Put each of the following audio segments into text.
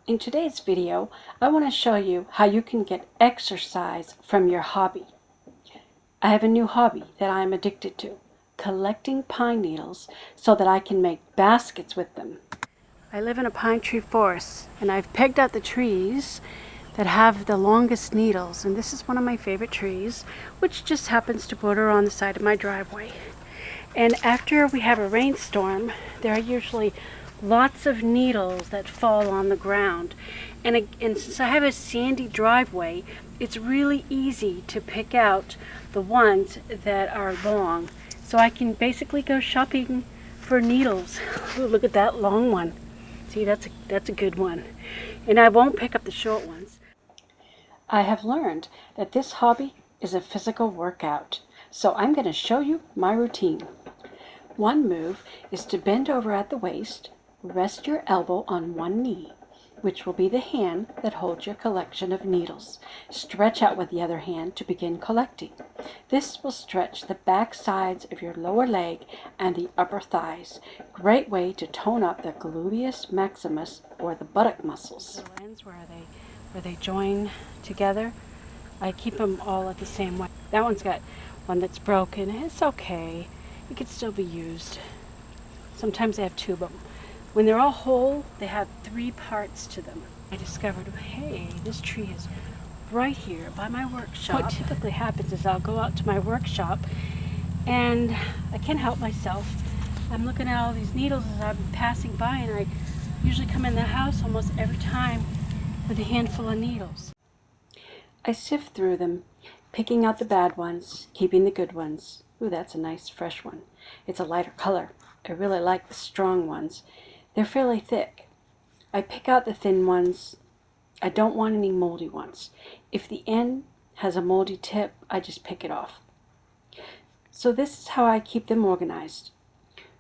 In today's video, I want to show you how you can get exercise from your hobby. I have a new hobby that I'm addicted to, collecting pine needles so that I can make baskets with them. I live in a pine tree forest and I've pegged out the trees that have the longest needles, and this is one of my favorite trees, which just happens to border on the side of my driveway. And after we have a rainstorm, there are usually lots of needles that fall on the ground. And since I have a sandy driveway, it's really easy to pick out the ones that are long. So I can basically go shopping for needles. Ooh, look at that long one. See, that's a good one. And I won't pick up the short ones. I have learned that this hobby is a physical workout. So I'm going to show you my routine. One move is to bend over at the waist, rest your elbow on one knee, which will be the hand that holds your collection of needles. Stretch out with the other hand to begin collecting. This will stretch the back sides of your lower leg and the upper thighs. Great way to tone up the gluteus maximus or the buttock muscles. The ends where they join together, I keep them all at the same way. That one's got one that's broken. It's okay. It could still be used. Sometimes I have two of them. When they're all whole, they have 3 parts to them. I discovered, hey, this tree is right here by my workshop. What typically happens is I'll go out to my workshop and I can't help myself. I'm looking at all these needles as I'm passing by, and I usually come in the house almost every time with a handful of needles. I sift through them, picking out the bad ones, keeping the good ones. Ooh, that's a nice fresh one. It's a lighter color. I really like the strong ones. They're fairly thick. I pick out the thin ones. I don't want any moldy ones. If the end has a moldy tip, I just pick it off. So this is how I keep them organized.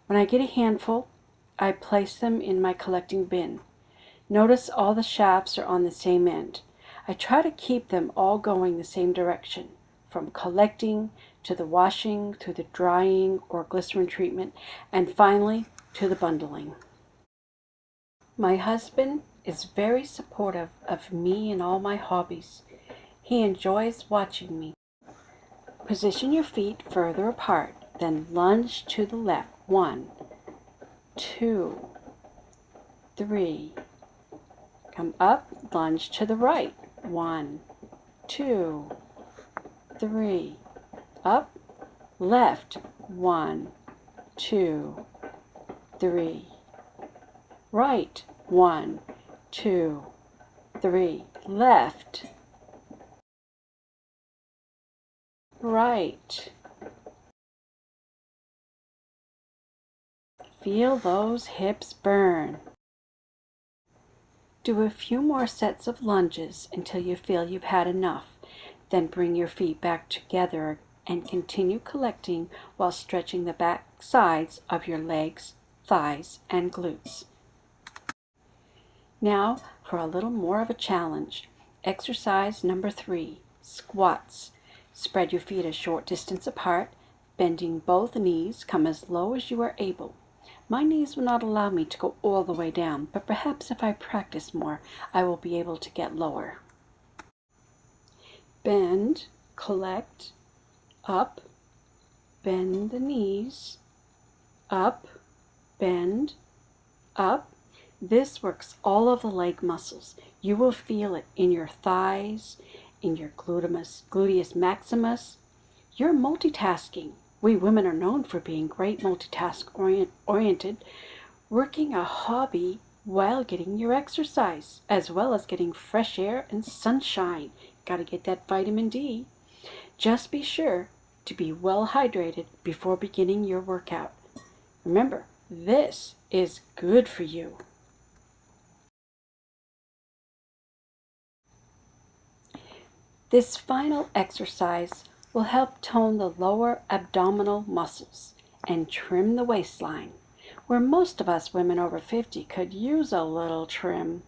When I get a handful, I place them in my collecting bin. Notice all the shafts are on the same end. I try to keep them all going the same direction, from collecting to the washing, to the drying or glycerin treatment, and finally to the bundling. My husband is very supportive of me and all my hobbies. He enjoys watching me. Position your feet further apart, then lunge to the left. 1, 2, 3. Come up, lunge to the right. 1, 2, 3. Up, left. 1, 2, 3. Right. 1, 2, 3. Left. Right. Feel those hips burn. Do a few more sets of lunges until you feel you've had enough. Then bring your feet back together and continue collecting while stretching the back sides of your legs, thighs, and glutes. Now for a little more of a challenge. Exercise number 3, squats. Spread your feet a short distance apart, bending both knees. Come as low as you are able. My knees will not allow me to go all the way down, but perhaps if I practice more, I will be able to get lower. Bend, collect, up, bend the knees, up, bend, up. This works all of the leg muscles. You will feel it in your thighs, in your gluteus maximus. You're multitasking. We women are known for being great multitask-oriented, working a hobby while getting your exercise, as well as getting fresh air and sunshine. Got to get that vitamin D. Just be sure to be well hydrated before beginning your workout. Remember, this is good for you. This final exercise will help tone the lower abdominal muscles and trim the waistline, where most of us women over 50 could use a little trim.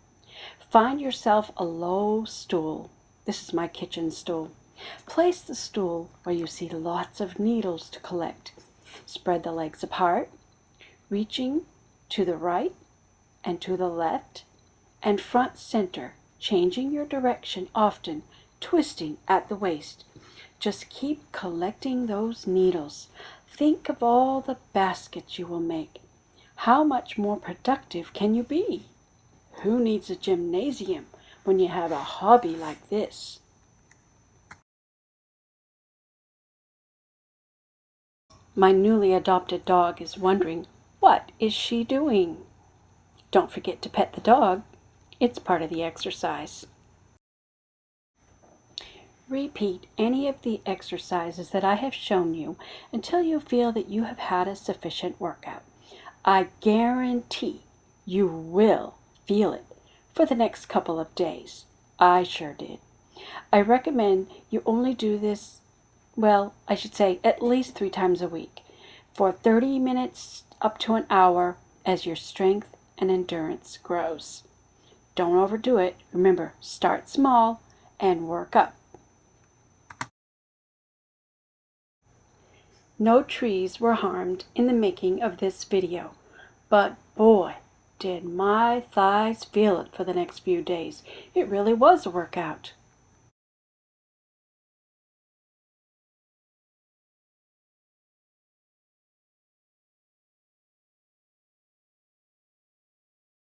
Find yourself a low stool. This is my kitchen stool. Place the stool where you see lots of needles to collect. Spread the legs apart, reaching to the right and to the left, and front center, changing your direction often, twisting at the waist. Just keep collecting those needles. Think of all the baskets you will make. How much more productive can you be? Who needs a gymnasium when you have a hobby like this? My newly adopted dog is wondering, what is she doing? Don't forget to pet the dog. It's part of the exercise. Repeat any of the exercises that I have shown you until you feel that you have had a sufficient workout. I guarantee you will feel it for the next couple of days. I sure did. I recommend you only do this, well, I should say at least 3 times a week for 30 minutes up to an hour as your strength and endurance grows. Don't overdo it. Remember, start small and work up. No trees were harmed in the making of this video, but boy, did my thighs feel it for the next few days. It really was a workout.